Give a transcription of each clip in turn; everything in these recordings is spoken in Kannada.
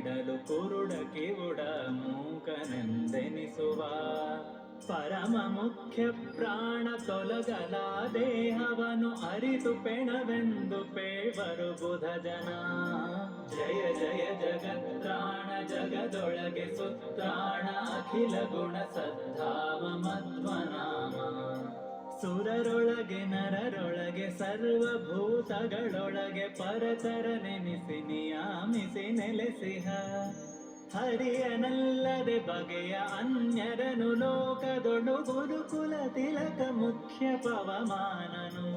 ಬಿಡಲು ಕುರುಡ ಕಿವುಡ ಮೂಕನೆಂದೆನಿಸುವ ಪರಮ ಮುಖ್ಯ ಪ್ರಾಣ ತೊಲಗಲ ದೇಹವನು ಅರಿತು ಪೆಣವೆಂದು ಪೇವರು ಬುಧ ಜನ. ಜಯ ಜಯ ಜಗತ್ರಾಣ ಜಗದೊಳಗೆ ಸುತ್ರಾಣ ಅಖಿಲ ಗುಣ ಸದ್ಧಾಮ ಮಧ್ವನಾಮ. ಸುರರೊಳಗೆ ನರರೊಳಗೆ ಸರ್ವಭೂತಗಳೊಳಗೆ ಪರತರ ನೆನೆಸಿ ನಿಯಾಮಿಸಿ ನೆಲೆಸಿಹ ಹರಿಯನಲ್ಲದೆ ಬಗೆಯ ಅನ್ಯರನು ಲೋಕದೊಳು ಗುರುಕುಲ ತಿಲಕ ಮುಖ್ಯ ಪವಮಾನನು.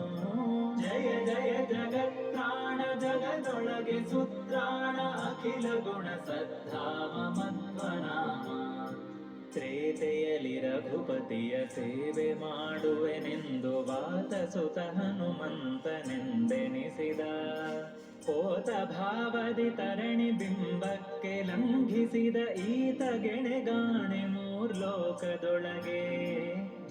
ಜಯ ಜಯ ಜಗತ್ರಾಣ ಜಗದೊಳಗೆ ಸುತ್ರಾಣ ಅಖಿಲ ಗುಣ ಸದ್ಧಾಮ ಮಧ್ವನಾಮ. ತ್ರೇತೆಯಲಿ ರಘುಪತಿಯ ಸೇವೆ ಮಾಡುವೆನೆಂದು ವಾತಸುತ ಹನುಮಂತನೆಂದೆನಿಸಿದ ಕೋತ ಭಾವದಿ ತರಣಿ ಬಿಂಬಕ್ಕೆ ಲಂಘಿಸಿದ ಈತ ಗೆಣೆಗಾಣೆ ಮೂರ್ಲೋಕದೊಳಗೆ.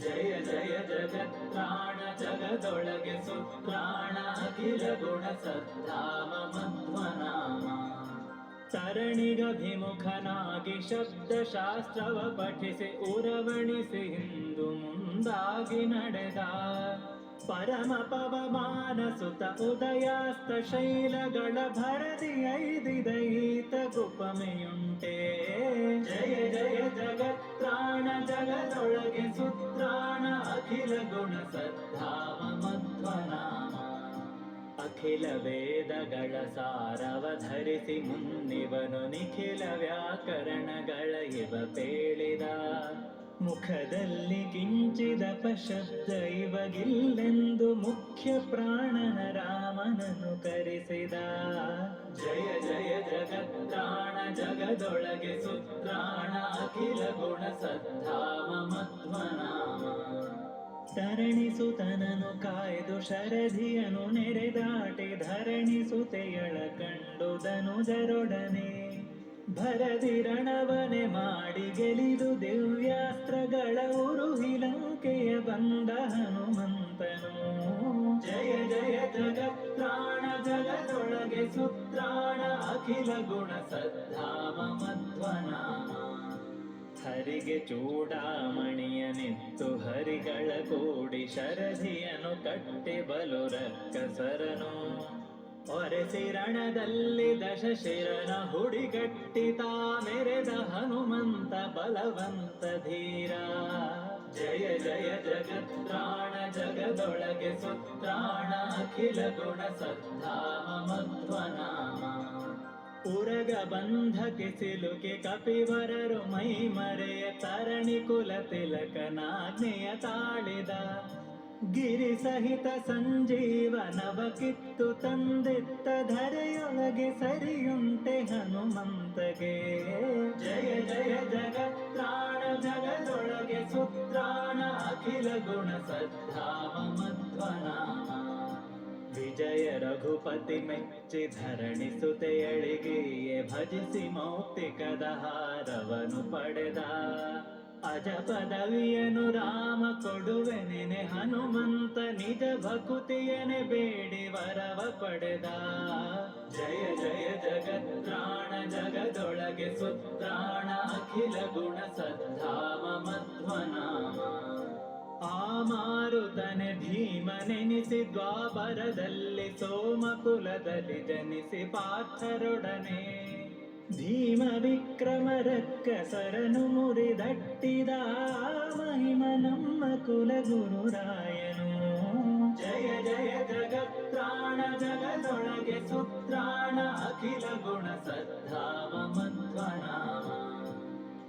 ಜಯ ಜಯ ಜಗತ್ರಾಣ ಜಗದೊಳಗೆ ಸುತ್ರಾಣ ಅಖಿಲ ಗುಣ ಸದ್ಧಾಮ ಮಧ್ವನಾಮ. ತರಣಿಗಭಿಮುಖನಾಗಿ ಶಬ್ದಶಾಸ್ತ್ರವ ಪಠಿಸಿ ಉರವಣಿಸಿ ಹಿಂದು ಮುಂದಾಗಿ ನಡೆದ ಪರಮ ಪವಮಾನ ಸುತ ಉದಯಾಸ್ತ ಶೈಲಗಳ ಭರದಿ ಐದಿದ ಈತ ಗುಪಮೆಯುಂಟೆ. ಜಯ ಜಯ ಜಗತ್ರಾಣ ಜಗದೊಳಗೆ ಸುತ್ರಾಣ ಅಖಿಲ ಗುಣ ಸದ್ಧಾಮ ಮಧ್ವನಾಮ. ಅಖಿಲ ವೇದಗಳ ಸಾರವ ಧರಿಸಿ ಮುನ್ನಿವನು ನಿಖಿಲ ವ್ಯಾಕರಣಗಳ ಇವ ಪೇಳಿದ ಮುಖದಲ್ಲಿ ಕಿಂಚಿದಪ ಶಬ್ದ ಇವಗಿಲ್ಲೆಂದು ಮುಖ್ಯ ಪ್ರಾಣನ ರಾಮನನ್ನು ಕರೆಸಿದ. ಜಯ ಜಯ ಜಗತ್ರಾಣ ಜಗದೊಳಗೆ ಸುತ್ರಾಣ ಅಖಿಲ ಗುಣ ಸದ್ಧಾಮ ಮಧ್ವನಾಮ. ತರಣಿಸುತನನು ಕಾಯ್ದು ಶರಧಿಯನು ನೆರೆದಾಟಿ ಧರಣಿಸುತೆಯಳ ಕಂಡುದನು ಜರೊಡನೆ ಭರದಿ ರಣವನೆ ಮಾಡಿ ಗೆಲಿದು ದಿವ್ಯಾಸ್ತ್ರಗಳ ಉರುಹಿ ಲಂಕೆಯ ಬಂದ ಹನುಮಂತನು. ಜಯ ಜಯ ಜಗತ್ರಾಣ ಜಗದೊಳಗೆ ಸುತ್ರಾಣ ಅಖಿಲ ಗುಣ ಸದ್ಧಾಮ ಮಧ್ವನಾಮ. ಹರಿಗೆ ಚೂಡಾಮಣಿಯನಿತ್ತು ಹರಿಗಳ ಕೂಡಿ ಶರಧಿಯನು ಕಟ್ಟಿ ಬಲು ರಕ್ಕಸರನು ಒರೆಸಿ ರಣದಲ್ಲಿ ದಶಶಿರನ ಹುಡಿಗಟ್ಟಿತ ಮೆರೆದ ಹನುಮಂತ ಬಲವಂತ ಧೀರ. ಜಯ ಜಯ ಜಗತ್ರಾಣ ಜಗದೊಳಗೆ ಸುತ್ರಾಣ ಅಖಿಲ ಗುಣ ಸದ್ಧಾಮ ಮಧ್ವನಾಮ. ಉರಗ ಬಂಧಕ್ಕೆ ಸಿಲುಕಿ ಕಪಿವರರು ಮೈ ಮರೆಯ ತರಣಿ ಕುಲ ತಿಲಕನಾಜ್ಞೆಯ ತಾಳಿದ ಗಿರಿ ಸಹಿತ ಸಂಜೀವನವ ಕಿತ್ತು ತಂದಿತ್ತ ಧರೆಯೊಳಗೆ ಸರಿಯುಂಟೆ ಹನುಮಂತಗೆ. ಜಯ ಜಯ ಜಗತ್ರಾಣ ಜಗದೊಳಗೆ ಸುತ್ರಾಣ ಅಖಿಲ ಗುಣ ಸದ್ಧಾಮ ಮಧ್ವನಾಮ. ವಿಜಯ ರಘುಪತಿ ಮೆಚ್ಚಿ ಧರಣಿಸುತೆಯಳಿಗೆಯೇ ಭಜಿಸಿ ಮೌಕ್ತಿಕದ ಹಾರವನು ಪಡೆದ ಅಜ ಪದವಿಯನು ರಾಮ ಕೊಡುವೆನೆನೆ ಹನುಮಂತ ನಿಜ ಭಕುತಿಯನೆ ಬೇಡಿ ವರವ ಪಡೆದ. ಜಯ ಜಯ ಜಗತ್ರಾಣ ಜಗದೊಳಗೆ ಸುತ್ರಾಣ ಅಖಿಲ ಗುಣ ಸದ್ಧಾಮ ಮಧ್ವನಾಮ. ಆ ಮಾರುತನೆ ಭೀಮನೆನಿಸಿ ದ್ವಾಪರದಲ್ಲಿ ಸೋಮಕುಲದಲ್ಲಿ ಜನಿಸಿ ಪಾರ್ಥರೊಡನೆ ಭೀಮ ವಿಕ್ರಮ ರಕ್ಕಸರನು ಮುರಿದಟ್ಟಿದ ಮಹಿಮ ನಮ್ಮ ಕುಲ ಗುರುರಾಯನು. ಜಯ ಜಯ ಜಗತ್ರಾಣ ಜಗದೊಳಗೆ ಸುತ್ರಾಣ ಅಖಿಲ ಗುಣ ಸದ್ಧಾಮ ಮಧ್ವನಾಮ.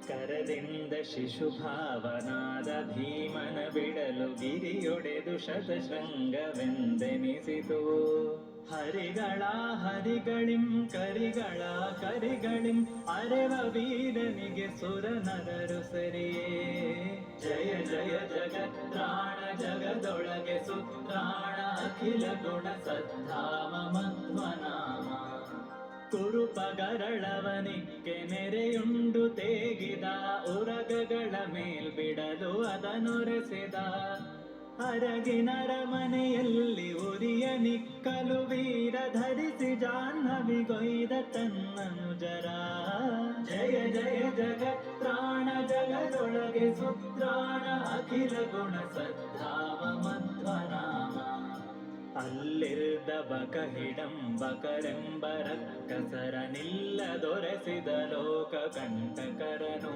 ಕರದಿಂದ ಶಿಶುಭಾವನಾದ ಭೀಮನ ಬಿಡಲು ಗಿರಿಯೊಡೆದು ಶತಶೃಂಗವೆಂದೆನಿಸಿತು. ಹರಿಗಳ ಹರಿಗಳಿಂ ಕರಿಗಳ ಕರಿಗಳಿಂ ಅರೆವ ವೀರನಿಗೆ ಸುರ ನರರು ಸರಿಯೇ. ಜಯ ಜಯ ಜಗತ್ರಾಣ ಜಗದೊಳಗೆ ಸುತ್ರಾಣ ಅಖಿಲ ಗುಣ ಸದ್ಧಾಮ ಮಧ್ವನಾಮ. ಕುರುಪಗರಳವನಿಕ್ಕೆ ನೆರೆಯುಂಡು ತೇಗಿದ ಉರಗಗಳ ಮೇಲ್ಬಿಡಲು ಅದನೊರೆಸಿದ ಅರಗಿನರ ಮನೆಯಲ್ಲಿ ಉರಿಯ ನಿಕ್ಕಲು ವೀರ ಧರಿಸಿ ಜಾಹ್ನವಿಗೊಯ್ದ ತನ್ನನುಜರ. ಜಗತ್ರಾಣ ಜಗದೊಳಗೆ ಸುತ್ರಾಣ ಅಖಿಲ ಗುಣ ಸದ್ಧಾಮ ಮಧ್ವನಾಮ. ಅಲ್ಲಿರ್ದ ಬಕ ಹಿಡಂಬಕರೆಂಬ ರಕ್ಕಸರ ನಿಲ್ಲದೊರೆಸಿದ ಲೋಕ ಕಂಟಕರನು.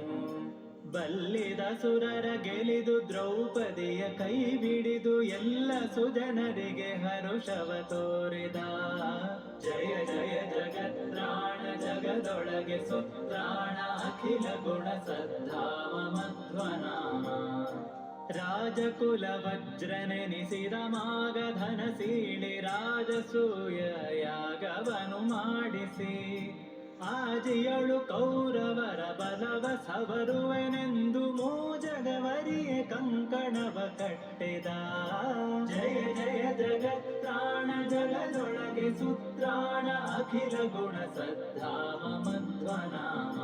ಬಲ್ಲಿದ ಸುರರ ಗೆಲಿದು ದ್ರೌಪದಿಯ ಕೈ ಬಿಡಿದು ಎಲ್ಲ ಸುಜನರಿಗೆ ಹರುಷವ ತೋರಿದ. ಜಯ ಜಯ ಜಗತ್ರಾಣ ಜಗದೊಳಗೆ ಸುತ್ರಾಣ ಅಖಿಲ ಗುಣ ಸದ್ಧಾಮ ಮಧ್ವನಾಮ. ರಾಜಕುಲ ವಜ್ರನೆನಿಸಿದ ಮಾಗಧನ ಸೀಳಿ ರಾಜಸೂಯ ಯಾಗವನು ಮಾಡಿಸಿ. ಆಜಿಯಳು ಕೌರವರ ಬಲವ ಸವರುವೆನೆಂದು ಮೂಜಗವರಿಯೇ ಕಂಕಣವ ಕಟ್ಟಿದ. ಜಯ ಜಯ ಜಗತ್ರಾಣ ಜಗದೊಳಗೆ ಸುತ್ರಾಣ ಅಖಿಲ ಗುಣ ಸದ್ಧಾಮ ಮಧ್ವನಾಮ.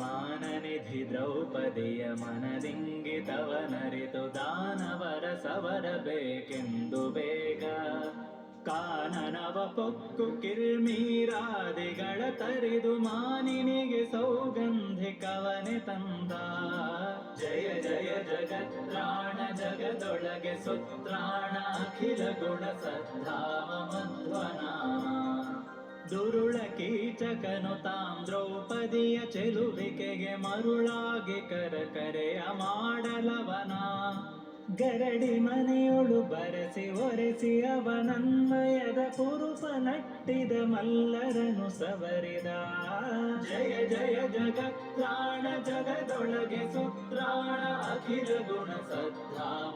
ಮಾನನಿಧಿ ದ್ರೌಪದಿಯ ಮನದಿಂಗಿತವನರಿತು ದಾನವರ ಸವರಬೇಕೆಂದು ಬೇಗ. ಕಾನನವ ಪೊಕ್ಕು ಕಿರ್ಮೀರಾದಿಗಳ ತರಿದು ಮಾನಿನಿಗೆ ಸೌಗಂಧಿಕವನೆ ತಂದ. ಜಯ ಜಯ ಜಗತ್ರಾಣ ಜಗದೊಳಗೆ ಸುತ್ರಾಣ ಅಖಿಲ ಗುಣ ಸದ್ಧಾಮ ಮಧ್ವನಾಮ. ದುರುಳ ಕೀಚಕನು ತಾಂ ದ್ರೌಪದಿಯ ಚೆಲುವಿಕೆಗೆ ಮರುಳಾಗಿ ಕರೆಯ ಮಾಡಲವನ. ಗರಡಿ ಮನೆಯೊಳು ಬರೆಸಿ ಒರೆಸಿ ಅವನನ್ವಯದ ಕುರುಪ ನಟ್ಟಿದ ಮಲ್ಲರನು ಸವರಿದ. ಜಯ ಜಯ ಜಗತ್ರಾಣ ಜಗದೊಳಗೆ ಸುತ್ರಾಣ ಅಖಿಲ ಗುಣ ಸದ್ಧಾಮ.